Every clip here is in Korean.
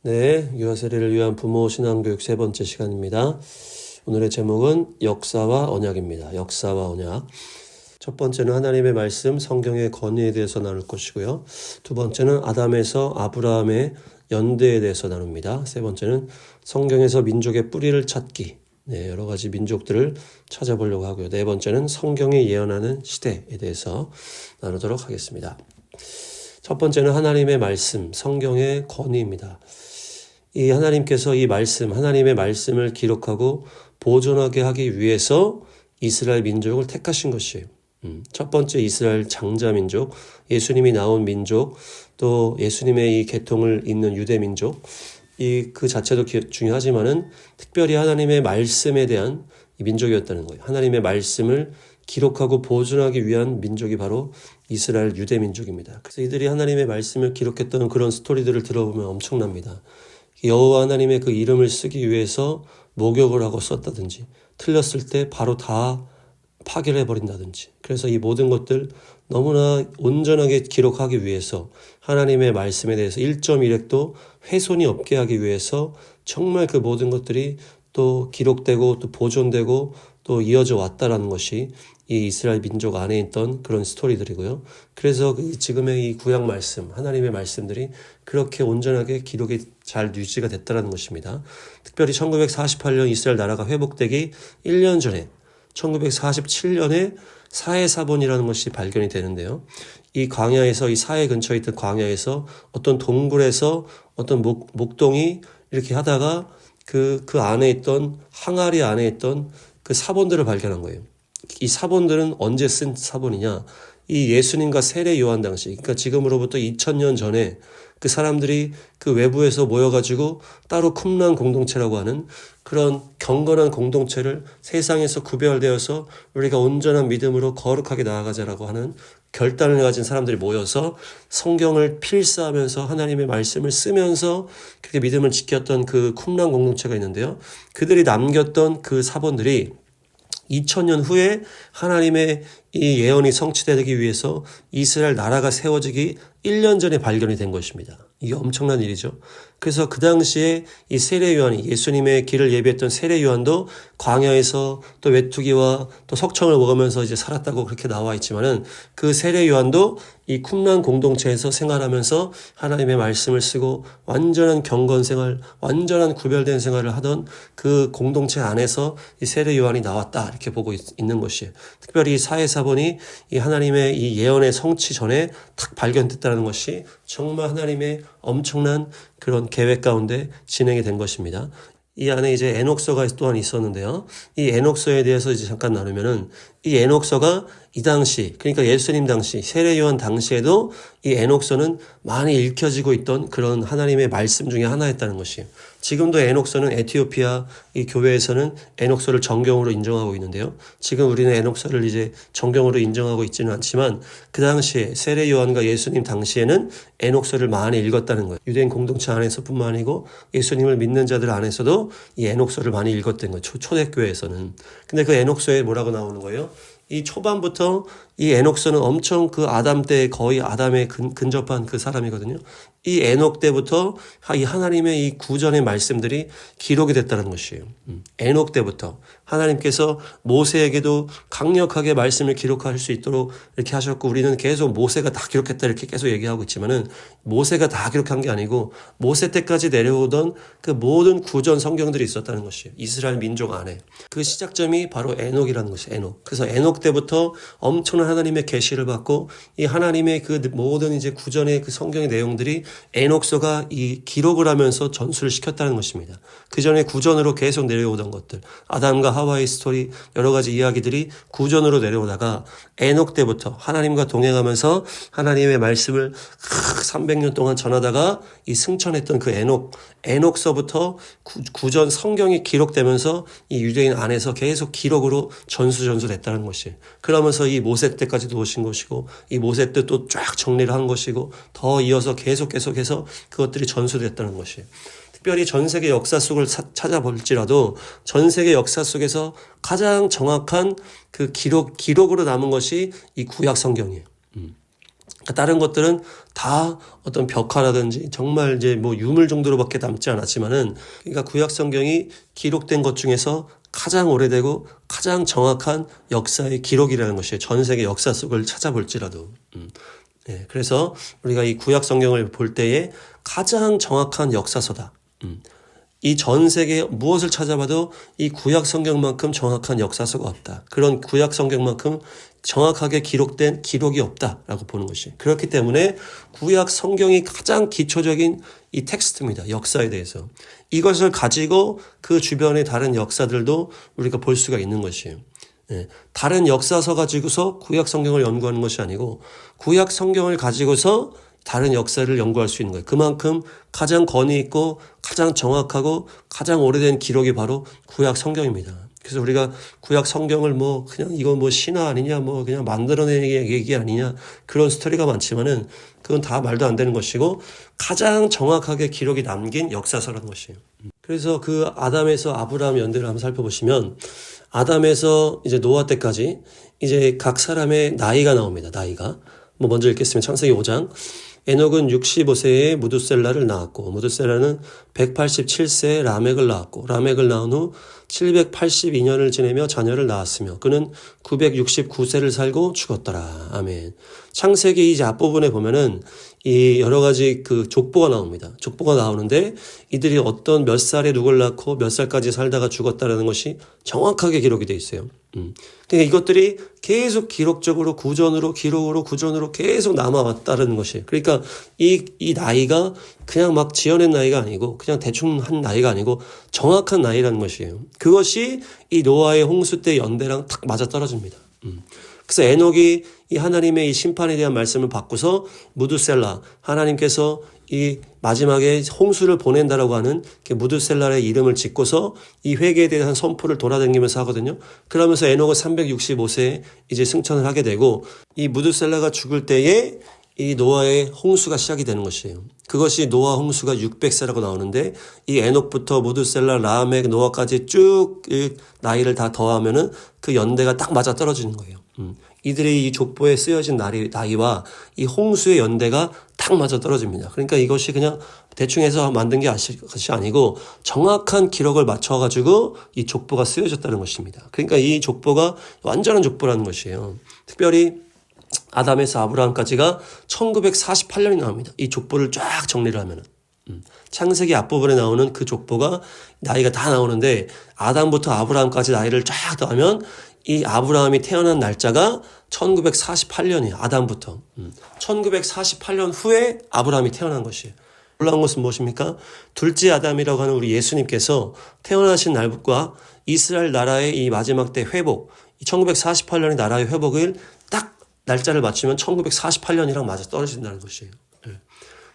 네, 유아 세례를 위한 부모 신앙교육 세 번째 시간입니다. 오늘의 제목은 역사와 언약입니다. 역사와 언약. 첫 번째는 하나님의 말씀, 성경의 권위에 대해서 나눌 것이고요. 두 번째는 아담에서 아브라함의 연대에 대해서 나눕니다. 세 번째는 성경에서 민족의 뿌리를 찾기. 네, 여러 가지 민족들을 찾아보려고 하고요. 네 번째는 성경이 예언하는 시대에 대해서 나누도록 하겠습니다. 첫 번째는 하나님의 말씀, 성경의 권위입니다. 이 하나님께서 이 말씀, 하나님의 말씀을 기록하고 보존하게 하기 위해서 이스라엘 민족을 택하신 것이에요. 첫 번째 이스라엘 장자 민족, 예수님이 나온 민족, 또 예수님의 이 계통을 잇는 유대 민족, 그 자체도 중요하지만은 특별히 하나님의 말씀에 대한 이 민족이었다는 거예요. 하나님의 말씀을 기록하고 보존하기 위한 민족이 바로 이스라엘 유대 민족입니다. 그래서 이들이 하나님의 말씀을 기록했던 그런 스토리들을 들어보면 엄청납니다. 여호와 하나님의 그 이름을 쓰기 위해서 목욕을 하고 썼다든지 틀렸을 때 바로 다 파괴를 해버린다든지, 그래서 이 모든 것들 너무나 온전하게 기록하기 위해서 하나님의 말씀에 대해서 1.1획도 훼손이 없게 하기 위해서 정말 그 모든 것들이 또 기록되고 또 보존되고 또 이어져 왔다라는 것이 이 이스라엘 민족 안에 있던 그런 스토리들이고요. 그래서 지금의 이 구약 말씀, 하나님의 말씀들이 그렇게 온전하게 기록이 잘 유지가 됐다는 것입니다. 특별히 1948년 이스라엘 나라가 회복되기 1년 전에 1947년에 사해사본이라는 것이 발견이 되는데요. 이 광야에서, 이 사해 근처에 있던 광야에서 어떤 동굴에서 어떤 목동이 이렇게 하다가 그 안에 있던, 항아리 안에 있던 그 사본들을 발견한 거예요. 이 사본들은 언제 쓴 사본이냐? 이 예수님과 세례 요한 당시, 그러니까 지금으로부터 2000년 전에 그 사람들이 그 외부에서 모여가지고 따로 쿰란 공동체라고 하는 그런 경건한 공동체를 세상에서 구별되어서 우리가 온전한 믿음으로 거룩하게 나아가자라고 하는 결단을 가진 사람들이 모여서 성경을 필사하면서 하나님의 말씀을 쓰면서 그렇게 믿음을 지켰던 그 쿰란 공동체가 있는데요. 그들이 남겼던 그 사본들이 2000년 후에 하나님의 이 예언이 성취되기 위해서 이스라엘 나라가 세워지기 1년 전에 발견이 된 것입니다. 이게 엄청난 일이죠. 그래서 그 당시에 이 세례 요한이, 예수님의 길을 예비했던 세례 요한도 광야에서 또 메뚜기와 또 석청을 먹으면서 이제 살았다고 그렇게 나와 있지만은, 그 세례 요한도 이 쿰란 공동체에서 생활하면서 하나님의 말씀을 쓰고 완전한 경건 생활, 완전한 구별된 생활을 하던 그 공동체 안에서 이 세례 요한이 나왔다, 이렇게 보고 있는 것이에요. 특별히 사해사본이 이 하나님의 이 예언의 성취 전에 탁 발견됐다는 것이 정말 하나님의 엄청난 그런 계획 가운데 진행이 된 것입니다. 이 안에 이제 에녹서가 또한 있었는데요. 이 에녹서에 대해서 이제 잠깐 나누면은, 이 에녹서가 이 당시, 그러니까 예수님 당시, 세례 요한 당시에도 이 에녹서는 많이 읽혀지고 있던 그런 하나님의 말씀 중에 하나였다는 것이에요. 지금도 에녹서는 에티오피아 이 교회에서는 에녹서를 정경으로 인정하고 있는데요. 지금 우리는 에녹서를 이제 정경으로 인정하고 있지는 않지만, 그 당시에 세례 요한과 예수님 당시에는 에녹서를 많이 읽었다는 거예요. 유대인 공동체 안에서뿐만 아니고 예수님을 믿는 자들 안에서도 이 에녹서를 많이 읽었던 거예요. 초대교회에서는. 근데 그 에녹서에 뭐라고 나오는 거예요? 이 초반부터 이 에녹서는 엄청 그 아담 때 거의 아담에 근접한 그 사람이거든요. 이 에녹 때부터 이 하나님의 이 구전의 말씀들이 기록이 됐다는 것이에요. 에녹 때부터 하나님께서 모세에게도 강력하게 말씀을 기록할 수 있도록 이렇게 하셨고, 우리는 계속 모세가 다 기록했다 이렇게 계속 얘기하고 있지만은, 모세가 다 기록한 게 아니고 모세 때까지 내려오던 그 모든 구전 성경들이 있었다는 것이에요. 이스라엘 민족 안에. 그 시작점이 바로 에녹이라는 것이에요. 에녹. 그래서 에녹 때부터 엄청난 하나님의 계시를 받고, 이 하나님의 그 모든 이제 구전의 그 성경의 내용들이 에녹서가 이 기록을 하면서 전수를 시켰다는 것입니다. 그 전에 구전으로 계속 내려오던 것들, 아담과 하와의 스토리, 여러 가지 이야기들이 구전으로 내려오다가 에녹 때부터 하나님과 동행하면서 하나님의 말씀을 300년 동안 전하다가 이 승천했던 그 에녹서부터 구전 성경이 기록되면서 이 유대인 안에서 계속 기록으로 전수됐다는 것이에요. 그러면서 이 모세 때까지도 오신 것이고, 이 모세 때 또 쫙 정리를 한 것이고, 더 이어서 계속해서 그것들이 전수됐다는 것이에요. 특별히 전 세계 역사 속을 찾아볼지라도 전 세계 역사 속에서 가장 정확한 그 기록으로 남은 것이 이 구약 성경이에요. 다른 것들은 다 어떤 벽화라든지 정말 이제 뭐 유물 정도로밖에 남지 않았지만은, 그러니까 구약 성경이 기록된 것 중에서 가장 오래되고 가장 정확한 역사의 기록이라는 것이에요. 전 세계 역사 속을 찾아볼지라도. 예, 그래서 우리가 이 구약 성경을 볼 때에 가장 정확한 역사서다. 이 전 세계 무엇을 찾아봐도 이 구약 성경만큼 정확한 역사서가 없다. 그런 구약 성경만큼 정확하게 기록된 기록이 없다라고 보는 것이. 그렇기 때문에 구약 성경이 가장 기초적인 이 텍스트입니다. 역사에 대해서. 이것을 가지고 그 주변의 다른 역사들도 우리가 볼 수가 있는 것이에요. 예, 다른 역사서 가지고서 구약 성경을 연구하는 것이 아니고 구약 성경을 가지고서 다른 역사를 연구할 수 있는 거예요. 그만큼 가장 권위 있고 가장 정확하고 가장 오래된 기록이 바로 구약 성경입니다. 그래서 우리가 구약 성경을 뭐 그냥 이거 뭐 신화 아니냐, 뭐 그냥 만들어낸 얘기 아니냐, 그런 스토리가 많지만은 그건 다 말도 안 되는 것이고 가장 정확하게 기록이 남긴 역사서라는 것이에요. 그래서 그 아담에서 아브라함 연대를 한번 살펴보시면, 아담에서 이제 노아 때까지 이제 각 사람의 나이가 나옵니다. 나이가. 뭐 먼저 읽겠습니다. 창세기 5장. 에녹은 65세에 무두셀라를 낳았고, 무두셀라는 187세에 라멕을 낳았고, 라멕을 낳은 후 782년을 지내며 자녀를 낳았으며, 그는 969세를 살고 죽었더라. 아멘. 창세기 이제 앞부분에 보면은 이 여러 가지 그 족보가 나옵니다. 족보가 나오는데 이들이 어떤 몇 살에 누굴 낳고 몇 살까지 살다가 죽었다라는 것이 정확하게 기록이 돼 있어요. 그러니까 이것들이 계속 기록적으로 구전으로 기록으로 구전으로 계속 남아왔다는 것이에요. 그러니까 이 나이가 그냥 막 지어낸 나이가 아니고 그냥 대충 한 나이가 아니고 정확한 나이라는 것이에요. 그것이 이 노아의 홍수 때 연대랑 탁 맞아떨어집니다. 그래서 에녹이 이 하나님의 이 심판에 대한 말씀을 받고서 무두셀라, 하나님께서 이 마지막에 홍수를 보낸다라고 하는 무두셀라의 이름을 짓고서 이 회개에 대한 선포를 돌아다니면서 하거든요. 그러면서 에녹은 365세에 이제 승천을 하게 되고, 이 무두셀라가 죽을 때에 이 노아의 홍수가 시작이 되는 것이에요. 그것이 노아 홍수가 600세라고 나오는데, 이 에녹부터 무두셀라, 라멕, 노아까지 쭉 나이를 다 더하면은 그 연대가 딱 맞아 떨어지는 거예요. 이들의 이 족보에 쓰여진 나이와 이 홍수의 연대가 딱 맞아 떨어집니다. 그러니까 이것이 그냥 대충 해서 만든 것이 아니고 정확한 기록을 맞춰가지고 이 족보가 쓰여졌다는 것입니다. 그러니까 이 족보가 완전한 족보라는 것이에요. 특별히 아담에서 아브라함까지가 1948년이 나옵니다. 이 족보를 쫙 정리를 하면은. 창세기 앞부분에 나오는 그 족보가 나이가 다 나오는데, 아담부터 아브라함까지 나이를 쫙 더하면 이 아브라함이 태어난 날짜가 1948년이에요. 아담부터. 1948년 후에 아브라함이 태어난 것이에요. 놀라운 것은 무엇입니까? 둘째 아담이라고 하는 우리 예수님께서 태어나신 날과 이스라엘 나라의 이 마지막 때 회복, 1948년의 나라의 회복을 딱 날짜를 맞추면 1948년이랑 맞아 떨어진다는 것이에요.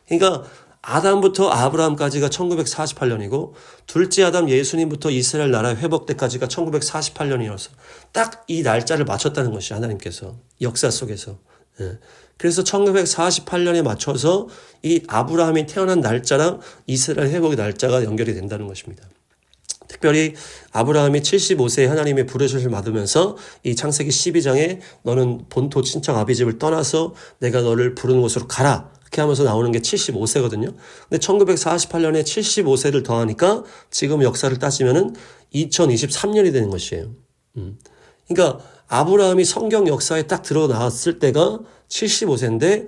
그러니까 아담부터 아브라함까지가 1948년이고 둘째 아담 예수님부터 이스라엘 나라의 회복 때까지가 1948년이어서 딱 이 날짜를 맞췄다는 것이 하나님께서 역사 속에서. 그래서 1948년에 맞춰서 이 아브라함이 태어난 날짜랑 이스라엘 회복의 날짜가 연결이 된다는 것입니다. 특별히 아브라함이 75세에 하나님의 부르심을 받으면서 이 창세기 12장에 너는 본토 친척 아비집을 떠나서 내가 너를 부르는 곳으로 가라, 이렇게 하면서 나오는 게 75세거든요. 근데 1948년에 75세를 더하니까 지금 역사를 따지면은 2023년이 되는 것이에요. 그러니까 아브라함이 성경 역사에 딱 들어 나왔을 때가 75세인데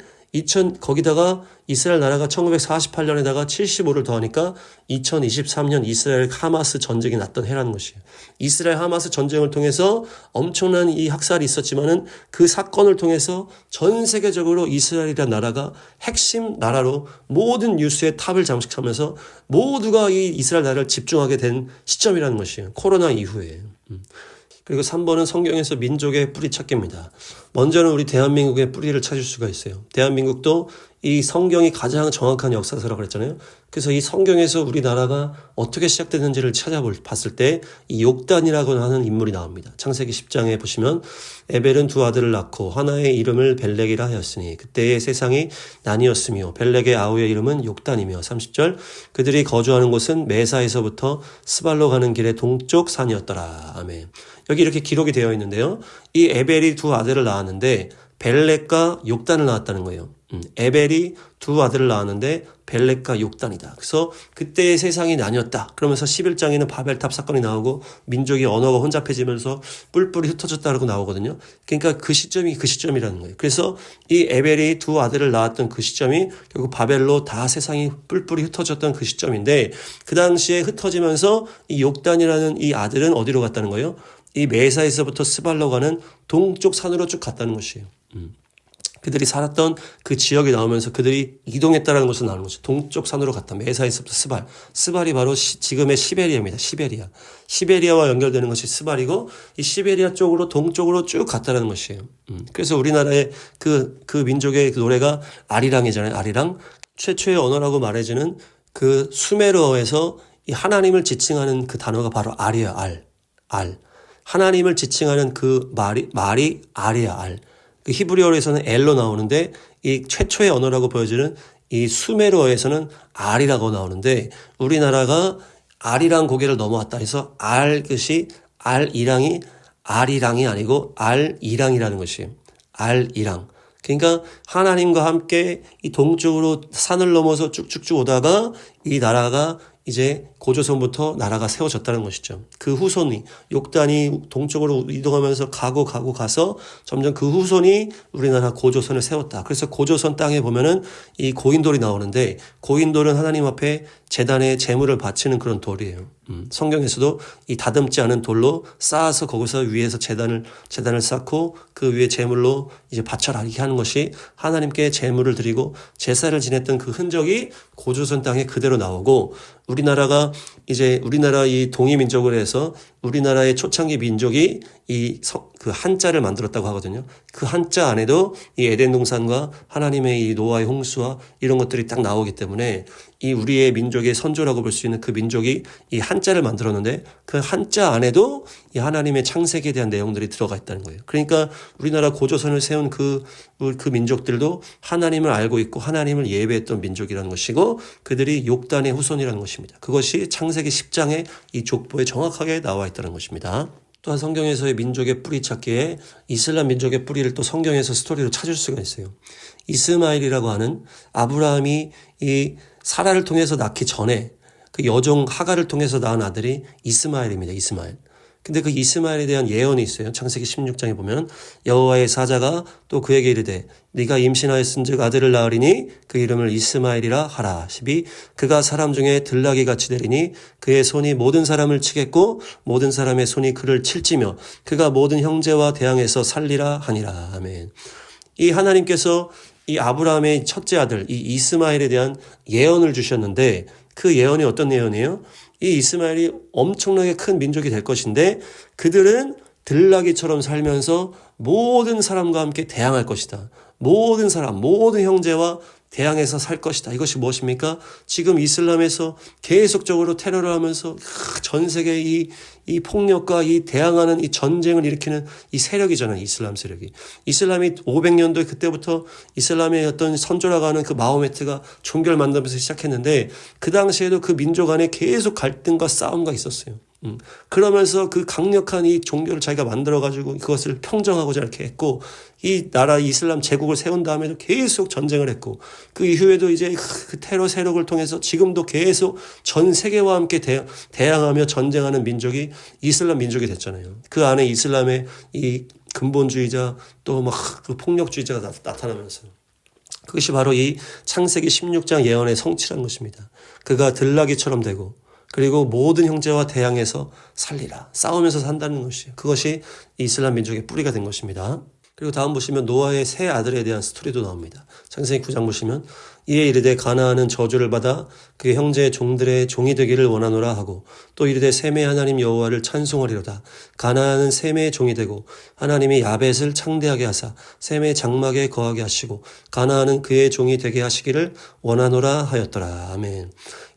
거기다가 이스라엘 나라가 1948년에다가 75를 더하니까 2023년 이스라엘 하마스 전쟁이 났던 해라는 것이에요. 이스라엘 하마스 전쟁을 통해서 엄청난 이 학살이 있었지만은 그 사건을 통해서 전 세계적으로 이스라엘이라는 나라가 핵심 나라로 모든 뉴스의 탑을 장식하면서 모두가 이 이스라엘 나라를 집중하게 된 시점이라는 것이에요. 코로나 이후에. 그리고 3번은 성경에서 민족의 뿌리 찾기입니다. 먼저는 우리 대한민국의 뿌리를 찾을 수가 있어요. 대한민국도 이 성경이 가장 정확한 역사서라고 그랬잖아요. 그래서 이 성경에서 우리나라가 어떻게 시작됐는지를 찾아봤을 때 이 욕단이라고 하는 인물이 나옵니다. 창세기 10장에 보시면 에벨은 두 아들을 낳고 하나의 이름을 벨렉이라 하였으니 그때의 세상이 나뉘었으며 벨렉의 아우의 이름은 욕단이며 30절 그들이 거주하는 곳은 메사에서부터 스발로 가는 길의 동쪽 산이었더라. 아멘. 여기 이렇게 기록이 되어 있는데요. 이 에벨이 두 아들을 낳았는데 벨렉과 욕단을 낳았다는 거예요. 에벨이 두 아들을 낳았는데 벨렉과 욕단이다. 그래서 그때의 세상이 나뉘었다. 그러면서 11장에는 바벨탑 사건이 나오고 민족이 언어가 혼잡해지면서 뿔뿔이 흩어졌다라고 나오거든요. 그러니까 그 시점이 그 시점이라는 거예요. 그래서 이 에벨이 두 아들을 낳았던 그 시점이 결국 바벨로 다 세상이 뿔뿔이 흩어졌던 그 시점인데 그 당시에 흩어지면서 이 욕단이라는 이 아들은 어디로 갔다는 거예요? 이 메사에서부터 스발로 가는 동쪽 산으로 쭉 갔다는 것이에요. 그들이 살았던 그 지역이 나오면서 그들이 이동했다는 것을 나오는 거죠. 동쪽 산으로 갔다. 메사에서부터 스발. 스발이 바로 지금의 시베리아입니다. 시베리아. 시베리아와 연결되는 것이 스발이고 이 시베리아 쪽으로 동쪽으로 쭉 갔다는 것이에요. 그래서 우리나라의 그 민족의 그 노래가 아리랑이잖아요. 아리랑. 최초의 언어라고 말해지는 그 수메르어에서 이 하나님을 지칭하는 그 단어가 바로 알이야. 알. 하나님을 지칭하는 그 말이 알이야. 알. 그 히브리어에서는 엘로 나오는데 이 최초의 언어라고 보여지는 이 수메르어에서는 알이라고 나오는데 우리나라가 알이랑 고개를 넘어왔다 해서 알것이 알이랑이 알이랑이 아니고 알이랑이라는 것이에요. 알이랑. 그러니까 하나님과 함께 이 동쪽으로 산을 넘어서 쭉쭉쭉 오다가 이 나라가 이제 고조선부터 나라가 세워졌다는 것이죠. 그 후손이 욕단이 동쪽으로 이동하면서 가서 점점 그 후손이 우리나라 고조선을 세웠다. 그래서 고조선 땅에 보면은 이 고인돌이 나오는데 고인돌은 하나님 앞에 제단에 제물을 바치는 그런 돌이에요. 성경에서도 이 다듬지 않은 돌로 쌓아서 거기서 위에서 제단을 쌓고 그 위에 제물로 이제 바쳐라 이렇게 하는 것이 하나님께 제물을 드리고 제사를 지냈던 그 흔적이 고조선 땅에 그대로 나오고 우리나라가 이제 우리나라 이 동이민족을 해서 우리나라의 초창기 민족이 그 한자를 만들었다고 하거든요. 그 한자 안에도 이 에덴 동산과 하나님의 이 노아의 홍수와 이런 것들이 딱 나오기 때문에 이 우리의 민족의 선조라고 볼 수 있는 그 민족이 이 한자를 만들었는데 그 한자 안에도 이 하나님의 창세기에 대한 내용들이 들어가 있다는 거예요. 그러니까 우리나라 고조선을 세운 그 민족들도 하나님을 알고 있고 하나님을 예배했던 민족이라는 것이고 그들이 욕단의 후손이라는 것입니다. 그것이 창세기 10장의 이 족보에 정확하게 나와 있다는 것입니다. 또한 성경에서의 민족의 뿌리 찾기에 이슬람 민족의 뿌리를 또 성경에서 스토리로 찾을 수가 있어요. 이스마엘이라고 하는 아브라함이 이 사라를 통해서 낳기 전에 그 여종 하갈을 통해서 낳은 아들이 이스마엘입니다. 이스마엘. 근데 그 이스마엘에 대한 예언이 있어요. 창세기 16장에 보면 여호와의 사자가 또 그에게 이르되 네가 임신하였은즉 아들을 낳으리니 그 이름을 이스마엘이라 하라. 12 그가 사람 중에 들나귀 같이 되리니 그의 손이 모든 사람을 치겠고 모든 사람의 손이 그를 칠지며 그가 모든 형제와 대항해서 살리라 하니라. 아멘. 이 하나님께서 이 아브라함의 첫째 아들 이 이스마엘에 대한 예언을 주셨는데 그 예언이 어떤 예언이에요? 이 이스마엘이 엄청나게 큰 민족이 될 것인데 그들은 들나귀처럼 살면서 모든 사람과 함께 대항할 것이다. 모든 사람, 모든 형제와 대항해서 살 것이다. 이것이 무엇입니까? 지금 이슬람에서 계속적으로 테러를 하면서 전 세계 이 폭력과 이 대항하는 이 전쟁을 일으키는 이 세력이잖아요. 이슬람 세력이. 이슬람이 500년도에 그때부터 이슬람의 어떤 선조라고 하는 그 마호메트가 종교를 만들면서 시작했는데 그 당시에도 그 민족 안에 계속 갈등과 싸움과 있었어요. 그러면서 그 강력한 이 종교를 자기가 만들어가지고 그것을 평정하고자 이렇게 했고 이 나라 이슬람 제국을 세운 다음에도 계속 전쟁을 했고 그 이후에도 이제 그 테러 세력을 통해서 지금도 계속 전 세계와 함께 대항하며 전쟁하는 민족이 이슬람 민족이 됐잖아요. 그 안에 이슬람의 이 근본주의자 또 막 그 폭력주의자가 나타나면서 그것이 바로 이 창세기 16장 예언의 성취라는 것입니다. 그가 들나귀처럼 되고 그리고 모든 형제와 대항해서 살리라. 싸우면서 산다는 것이에요. 그것이 이슬람 민족의 뿌리가 된 것입니다. 그리고 다음 보시면 노아의 세 아들에 대한 스토리도 나옵니다. 창세기 9장 보시면 이에 이르되 가나안은 저주를 받아 그 형제의 종들의 종이 되기를 원하노라 하고 또 이르되 셈의 하나님 여호와를 찬송하리로다. 가나안은 셈의 종이 되고 하나님이 야벳을 창대하게 하사 셈의 장막에 거하게 하시고 가나안은 그의 종이 되게 하시기를 원하노라 하였더라. 아멘.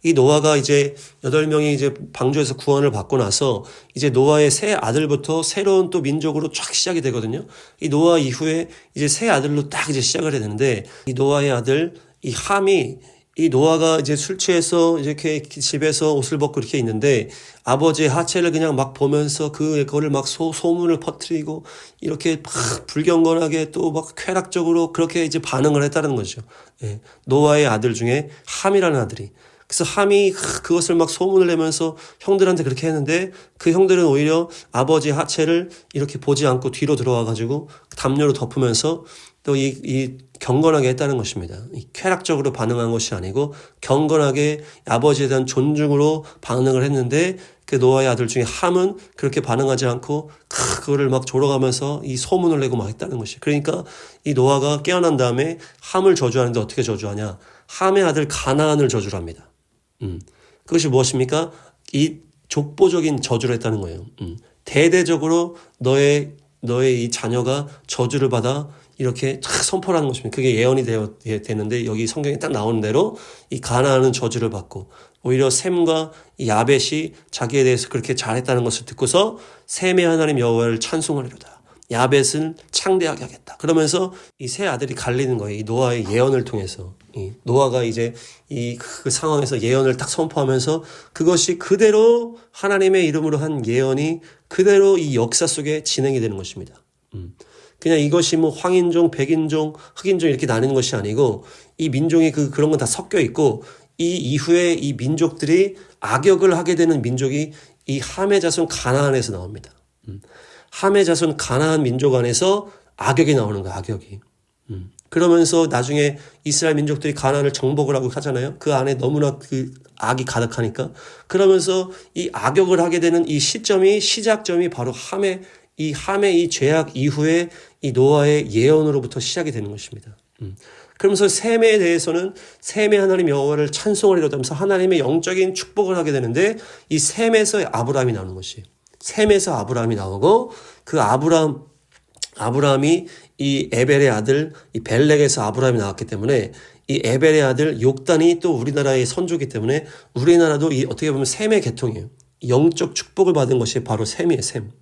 이 노아가 이제 8명이 이제 방주에서 구원을 받고 나서 이제 노아의 세 아들부터 새로운 또 민족으로 쫙 시작이 되거든요. 이 노아 이후에 이제 세 아들로 딱 이제 시작을 해야 되는데 이 노아의 아들 이 함이 이 노아가 이제 술 취해서 이렇게 집에서 옷을 벗고 이렇게 있는데 아버지의 하체를 그냥 막 보면서 그거를 막 소문을 퍼뜨리고 이렇게 막 불경건하게 또 막 쾌락적으로 그렇게 이제 반응을 했다는 거죠. 예. 노아의 아들 중에 함이라는 아들이. 그래서 함이 그것을 막 소문을 내면서 형들한테 그렇게 했는데 그 형들은 오히려 아버지 하체를 이렇게 보지 않고 뒤로 들어와가지고 담요로 덮으면서 또 이 경건하게 했다는 것입니다. 쾌락적으로 반응한 것이 아니고 경건하게 아버지에 대한 존중으로 반응을 했는데 그 노아의 아들 중에 함은 그렇게 반응하지 않고 그거를 막 졸아가면서 이 소문을 내고 막 했다는 것이. 그러니까 이 노아가 깨어난 다음에 함을 저주하는데 어떻게 저주하냐? 함의 아들 가나안을 저주합니다. 그것이 무엇입니까? 이 족보적인 저주를 했다는 거예요. 대대적으로 너의 이 자녀가 저주를 받아 이렇게 탁 선포를 하는 것입니다. 그게 예언이 되는데 여기 성경에 딱 나오는 대로 이 가나안은 저주를 받고 오히려 셈과 이 야벳이 자기에 대해서 그렇게 잘했다는 것을 듣고서 셈의 하나님 여호와를 찬송하리로다. 야벳은 창대하게 하겠다. 그러면서 이 세 아들이 갈리는 거예요. 이 노아의 예언을 통해서. 이 노아가 이제 그 상황에서 예언을 딱 선포하면서 그것이 그대로 하나님의 이름으로 한 예언이 그대로 이 역사 속에 진행이 되는 것입니다. 그냥 이것이 뭐 황인종, 백인종, 흑인종 이렇게 나뉘는 것이 아니고 이 민족이 그런 건 다 섞여 있고 이 이후에 이 민족들이 악역을 하게 되는 민족이 이 함의 자손 가나안에서 나옵니다. 함의 자손 가나안 민족 안에서 악역이 나오는 거야, 악역이. 그러면서 나중에 이스라엘 민족들이 가나안을 정복을 하고 하잖아요. 그 안에 너무나 그 악이 가득하니까. 그러면서 이 악역을 하게 되는 이 시작점이 바로 함의 이 죄악 이후에 이 노아의 예언으로부터 시작이 되는 것입니다. 그러면서 셈에 대해서는 셈의 하나님 여호와를 찬송하리로다 하면서 하나님의 영적인 축복을 하게 되는데 이 셈에서 아브라함이 나오는 것이에요. 셈에서 아브라함이 나오고 그 아브라함이 이 에벨의 아들 이 벨렉에서 아브라함이 나왔기 때문에 이 에벨의 아들 욕단이 또 우리나라의 선조이기 때문에 우리나라도 이 어떻게 보면 셈의 계통이에요. 영적 축복을 받은 것이 바로 셈이에요. 셈.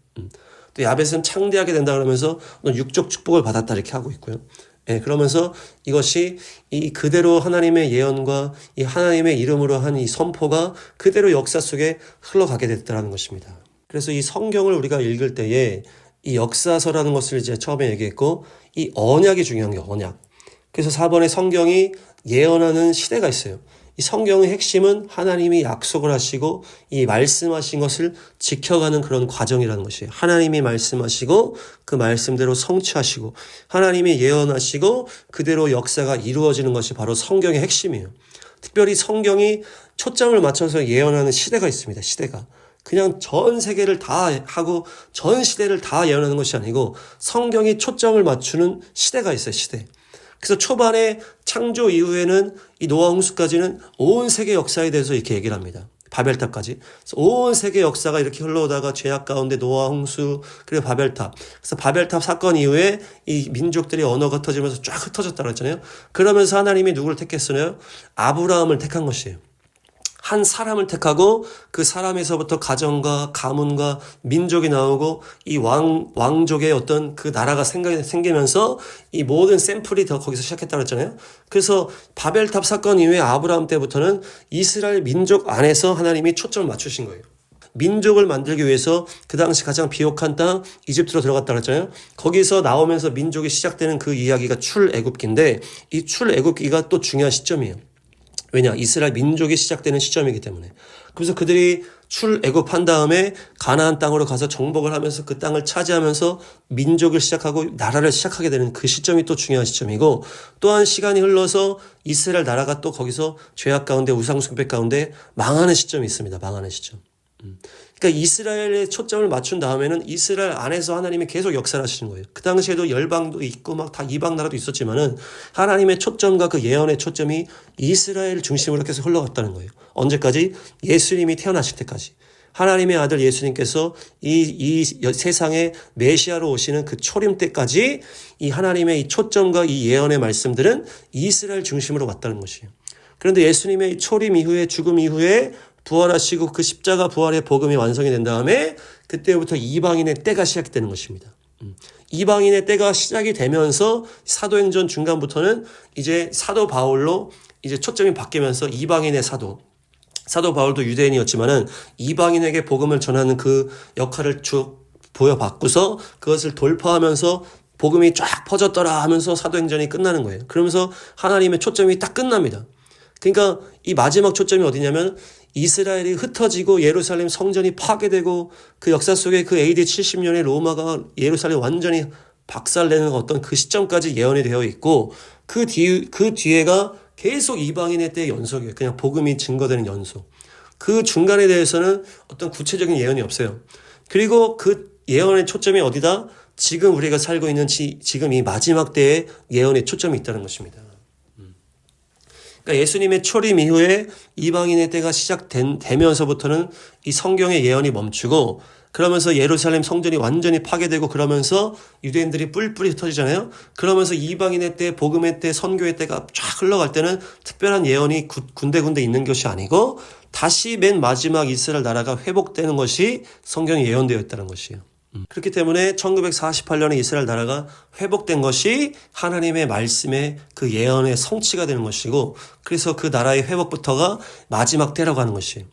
또 야벳은 창대하게 된다 그러면서 육적 축복을 받았다 이렇게 하고 있고요. 예, 그러면서 이것이 이 그대로 하나님의 예언과 이 하나님의 이름으로 한 이 선포가 그대로 역사 속에 흘러가게 됐다는 것입니다. 그래서 이 성경을 우리가 읽을 때에 이 역사서라는 것을 이제 처음에 얘기했고 이 언약이 중요한 게 언약. 그래서 4번에 성경이 예언하는 시대가 있어요. 이 성경의 핵심은 하나님이 약속을 하시고 이 말씀하신 것을 지켜가는 그런 과정이라는 것이에요. 하나님이 말씀하시고 그 말씀대로 성취하시고 하나님이 예언하시고 그대로 역사가 이루어지는 것이 바로 성경의 핵심이에요. 특별히 성경이 초점을 맞춰서 예언하는 시대가 있습니다. 시대가. 그냥 전 세계를 다 하고 전 시대를 다 예언하는 것이 아니고 성경이 초점을 맞추는 시대가 있어요. 시대. 그래서 초반에 창조 이후에는 이 노아 홍수까지는 온 세계 역사에 대해서 이렇게 얘기를 합니다. 바벨탑까지. 그래서 온 세계 역사가 이렇게 흘러오다가 죄악 가운데 노아 홍수 그리고 바벨탑. 그래서 바벨탑 사건 이후에 이 민족들의 언어가 흩어지면서 쫙 흩어졌다고 했잖아요. 그러면서 하나님이 누구를 택했어요? 아브라함을 택한 것이에요. 한 사람을 택하고 그 사람에서부터 가정과 가문과 민족이 나오고 이 왕족의 어떤 그 나라가 생기면서 이 모든 샘플이 더 거기서 시작했다고 했잖아요. 그래서 바벨탑 사건 이후에 아브라함 때부터는 이스라엘 민족 안에서 하나님이 초점을 맞추신 거예요. 민족을 만들기 위해서 그 당시 가장 비옥한 땅 이집트로 들어갔다고 했잖아요. 거기서 나오면서 민족이 시작되는 그 이야기가 출애굽기인데 이 출애굽기가 또 중요한 시점이에요. 왜냐? 이스라엘 민족이 시작되는 시점이기 때문에. 그래서 그들이 출애굽한 다음에 가나안 땅으로 가서 정복을 하면서 그 땅을 차지하면서 민족을 시작하고 나라를 시작하게 되는 그 시점이 또 중요한 시점이고 또한 시간이 흘러서 이스라엘 나라가 또 거기서 죄악 가운데 우상숭배 가운데 망하는 시점이 있습니다. 망하는 시점. 그러니까 이스라엘에 초점을 맞춘 다음에는 이스라엘 안에서 하나님이 계속 역사를 하시는 거예요. 그 당시에도 열방도 있고 막 다 이방 나라도 있었지만은 하나님의 초점과 그 예언의 초점이 이스라엘 중심으로 계속 흘러갔다는 거예요. 언제까지? 예수님이 태어나실 때까지. 하나님의 아들 예수님께서 이 세상에 메시아로 오시는 그 초림 때까지 이 하나님의 이 초점과 이 예언의 말씀들은 이스라엘 중심으로 왔다는 것이에요. 그런데 예수님의 초림 이후에 죽음 이후에 부활하시고 그 십자가 부활의 복음이 완성이 된 다음에 그때부터 이방인의 때가 시작되는 것입니다. 이방인의 때가 시작이 되면서 사도행전 중간부터는 이제 사도 바울로 이제 초점이 바뀌면서 이방인의 사도 바울도 유대인이었지만은 이방인에게 복음을 전하는 그 역할을 쭉 보여받고서 그것을 돌파하면서 복음이 쫙 퍼졌더라 하면서 사도행전이 끝나는 거예요. 그러면서 하나님의 초점이 딱 끝납니다. 그러니까 이 마지막 초점이 어디냐면 이스라엘이 흩어지고 예루살렘 성전이 파괴되고 그 역사 속에 그 AD 70년에 로마가 예루살렘 완전히 박살내는 어떤 그 시점까지 예언이 되어 있고 그 뒤에가 계속 이방인의 때의 연속이에요. 그냥 복음이 증거되는 연속. 그 중간에 대해서는 어떤 구체적인 예언이 없어요. 그리고 그 예언의 초점이 어디다? 지금 우리가 살고 있는 지금 이 마지막 때의 예언의 초점이 있다는 것입니다. 그러니까 예수님의 초림 이후에 이방인의 때가 시작되면서부터는 이 성경의 예언이 멈추고 그러면서 예루살렘 성전이 완전히 파괴되고 그러면서 유대인들이 뿔뿔이 흩어지잖아요. 그러면서 이방인의 때, 복음의 때, 선교의 때가 쫙 흘러갈 때는 특별한 예언이 군데군데 있는 것이 아니고 다시 맨 마지막 이스라엘 나라가 회복되는 것이 성경에 예언되어 있다는 것이에요. 그렇기 때문에 1948년에 이스라엘 나라가 회복된 것이 하나님의 말씀의 그 예언의 성취가 되는 것이고 그래서 그 나라의 회복부터가 마지막 때라고 하는 것이에요.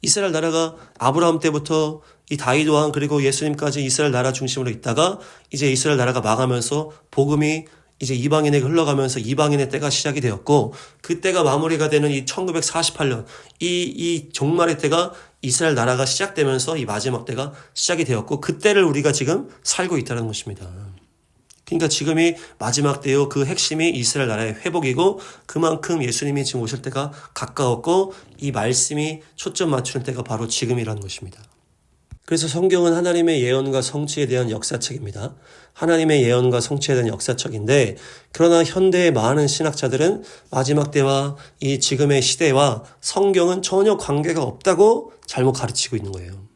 이스라엘 나라가 아브라함 때부터 이 다윗 왕 그리고 예수님까지 이스라엘 나라 중심으로 있다가 이제 이스라엘 나라가 망하면서 복음이 이제 이방인에게 흘러가면서 이방인의 때가 시작이 되었고 그 때가 마무리가 되는 이 1948년 이 종말의 때가 이스라엘 나라가 시작되면서 이 마지막 때가 시작이 되었고 그 때를 우리가 지금 살고 있다는 것입니다. 그러니까 지금이 마지막 때요. 그 핵심이 이스라엘 나라의 회복이고 그만큼 예수님이 지금 오실 때가 가까웠고 이 말씀이 초점 맞추는 때가 바로 지금이라는 것입니다. 그래서 성경은 하나님의 예언과 성취에 대한 역사책입니다. 하나님의 예언과 성취에 대한 역사책인데 그러나 현대의 많은 신학자들은 마지막 때와 이 지금의 시대와 성경은 전혀 관계가 없다고 잘못 가르치고 있는 거예요.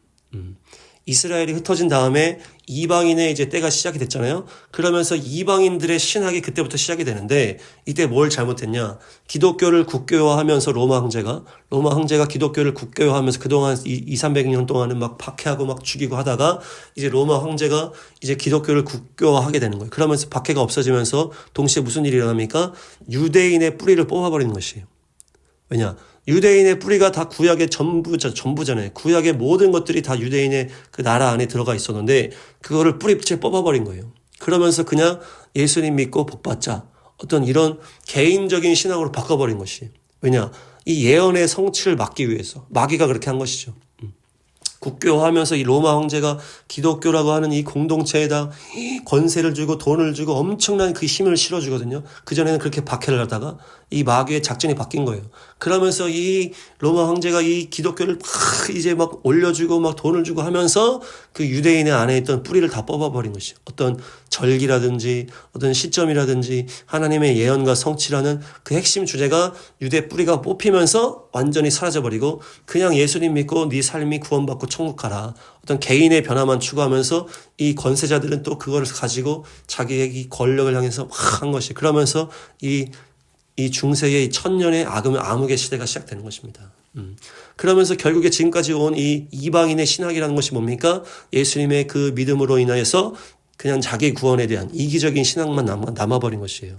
이스라엘이 흩어진 다음에 이방인의 이제 때가 시작이 됐잖아요. 그러면서 이방인들의 신학이 그때부터 시작이 되는데 이때 뭘 잘못했냐? 기독교를 국교화하면서 로마 황제가 기독교를 국교화하면서 그동안 200~300년 동안은 막 박해하고 막 죽이고 하다가 이제 로마 황제가 이제 기독교를 국교화하게 되는 거예요. 그러면서 박해가 없어지면서 동시에 무슨 일이 일어납니까? 유대인의 뿌리를 뽑아버리는 것이에요. 왜냐? 유대인의 뿌리가 다 구약의 전부잖아요. 구약의 모든 것들이 다 유대인의 그 나라 안에 들어가 있었는데 그거를 뿌리째 뽑아버린 거예요. 그러면서 그냥 예수님 믿고 복받자 어떤 이런 개인적인 신앙으로 바꿔버린 것이. 왜냐? 이 예언의 성취를 막기 위해서. 마귀가 그렇게 한 것이죠. 국교화하면서 이 로마 황제가 기독교라고 하는 이 공동체에다 권세를 주고 돈을 주고 엄청난 그 힘을 실어주거든요. 그전에는 그렇게 박해를 하다가 이 마귀의 작전이 바뀐 거예요. 그러면서 이 로마 황제가 이 기독교를 막 이제 막 올려주고 막 돈을 주고 하면서 그 유대인의 안에 있던 뿌리를 다 뽑아버린 것이에요. 어떤 절기라든지 어떤 시점이라든지 하나님의 예언과 성취라는 그 핵심 주제가 유대 뿌리가 뽑히면서 완전히 사라져버리고 그냥 예수님 믿고 네 삶이 구원받고 천국 가라. 어떤 개인의 변화만 추구하면서 이 권세자들은 또 그걸 가지고 자기의 이 권력을 향해서 막 한 것이 그러면서 이 중세의 천년의 암흑의 시대가 시작되는 것입니다. 그러면서 결국에 지금까지 온 이 이방인의 신학이라는 것이 뭡니까? 예수님의 그 믿음으로 인하여서 그냥 자기 구원에 대한 이기적인 신앙만 남아버린 것이에요.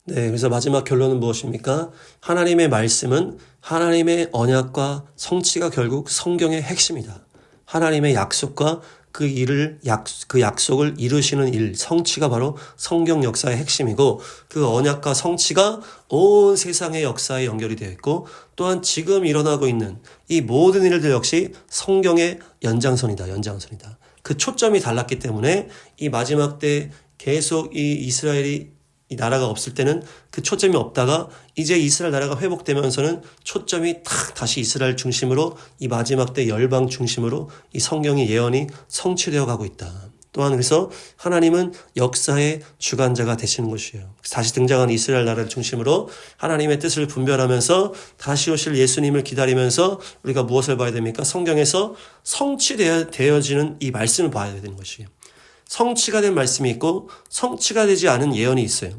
네, 그래서 마지막 결론은 무엇입니까? 하나님의 말씀은 하나님의 언약과 성취가 결국 성경의 핵심이다. 하나님의 약속과 그 약속을 이루시는 일, 성취가 바로 성경 역사의 핵심이고 그 언약과 성취가 온 세상의 역사에 연결이 되어 있고 또한 지금 일어나고 있는 이 모든 일들 역시 성경의 연장선이다. 그 초점이 달랐기 때문에 이 마지막 때 계속 이 이스라엘이 이 나라가 없을 때는 그 초점이 없다가 이제 이스라엘 나라가 회복되면서는 초점이 탁 다시 이스라엘 중심으로 이 마지막 때 열방 중심으로 이 성경의 예언이 성취되어 가고 있다. 또한 그래서 하나님은 역사의 주관자가 되시는 것이에요. 다시 등장한 이스라엘 나라를 중심으로 하나님의 뜻을 분별하면서 다시 오실 예수님을 기다리면서 우리가 무엇을 봐야 됩니까? 성경에서 성취되어지는 이 말씀을 봐야 되는 것이에요. 성취가 된 말씀이 있고 성취가 되지 않은 예언이 있어요.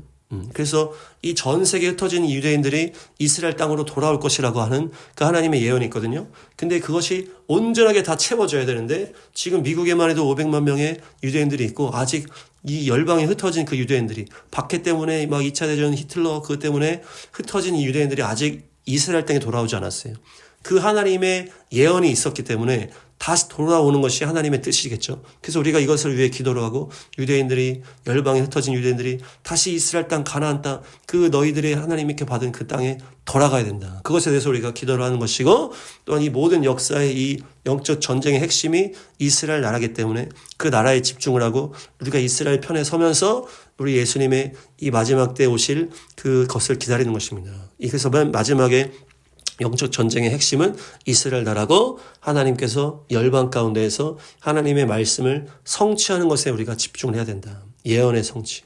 그래서 이 전 세계에 흩어진 유대인들이 이스라엘 땅으로 돌아올 것이라고 하는 그 하나님의 예언이 있거든요. 근데 그것이 온전하게 다 채워져야 되는데 지금 미국에만 해도 500만 명의 유대인들이 있고 아직 이 열방에 흩어진 그 유대인들이 박해 때문에 막 2차 대전 히틀러 그것 때문에 흩어진 이 유대인들이 아직 이스라엘 땅에 돌아오지 않았어요. 그 하나님의 예언이 있었기 때문에 다시 돌아오는 것이 하나님의 뜻이겠죠. 그래서 우리가 이것을 위해 기도를 하고 유대인들이 열방에 흩어진 유대인들이 다시 이스라엘 땅 가나안 땅 그 너희들의 하나님께 받은 그 땅에 돌아가야 된다. 그것에 대해서 우리가 기도를 하는 것이고 또한 이 모든 역사의 이 영적 전쟁의 핵심이 이스라엘 나라이기 때문에 그 나라에 집중을 하고 우리가 이스라엘 편에 서면서 우리 예수님의 이 마지막 때 오실 그것을 기다리는 것입니다. 그래서 맨 마지막에 영적 전쟁의 핵심은 이스라엘 나라고 하나님께서 열방 가운데에서 하나님의 말씀을 성취하는 것에 우리가 집중을 해야 된다. 예언의 성취.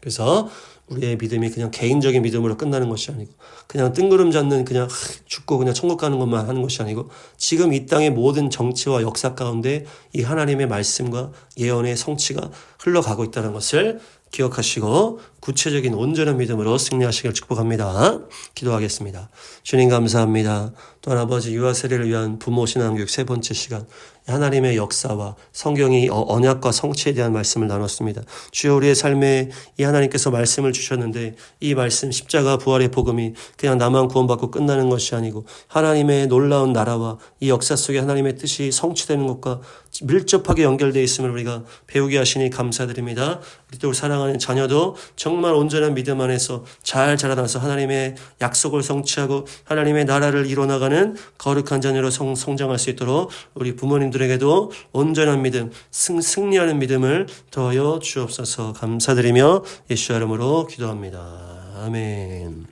그래서 우리의 믿음이 그냥 개인적인 믿음으로 끝나는 것이 아니고 그냥 뜬구름 잡는 그냥 죽고 그냥 천국 가는 것만 하는 것이 아니고 지금 이 땅의 모든 정치와 역사 가운데 이 하나님의 말씀과 예언의 성취가 흘러가고 있다는 것을 기억하시고 구체적인 온전한 믿음으로 승리하시길 축복합니다. 기도하겠습니다. 주님 감사합니다. 또한 아버지 유아 세례를 위한 부모 신앙교육 세 번째 시간 하나님의 역사와 성경이 언약과 성취에 대한 말씀을 나눴습니다. 주여 우리의 삶에 이 하나님께서 말씀을 주셨는데 이 말씀 십자가 부활의 복음이 그냥 나만 구원받고 끝나는 것이 아니고 하나님의 놀라운 나라와 이 역사 속에 하나님의 뜻이 성취되는 것과 밀접하게 연결되어 있음을 우리가 배우게 하시니 감사드립니다. 우리 또 사랑하는 자녀도 정말 온전한 믿음 안에서 잘 자라나서 하나님의 약속을 성취하고 하나님의 나라를 이뤄나가는 거룩한 자녀로 성장할 수 있도록 우리 부모님들에게도 온전한 믿음, 승리하는 믿음을 더하여 주옵소서. 감사드리며 예수의 이름으로 기도합니다. 아멘.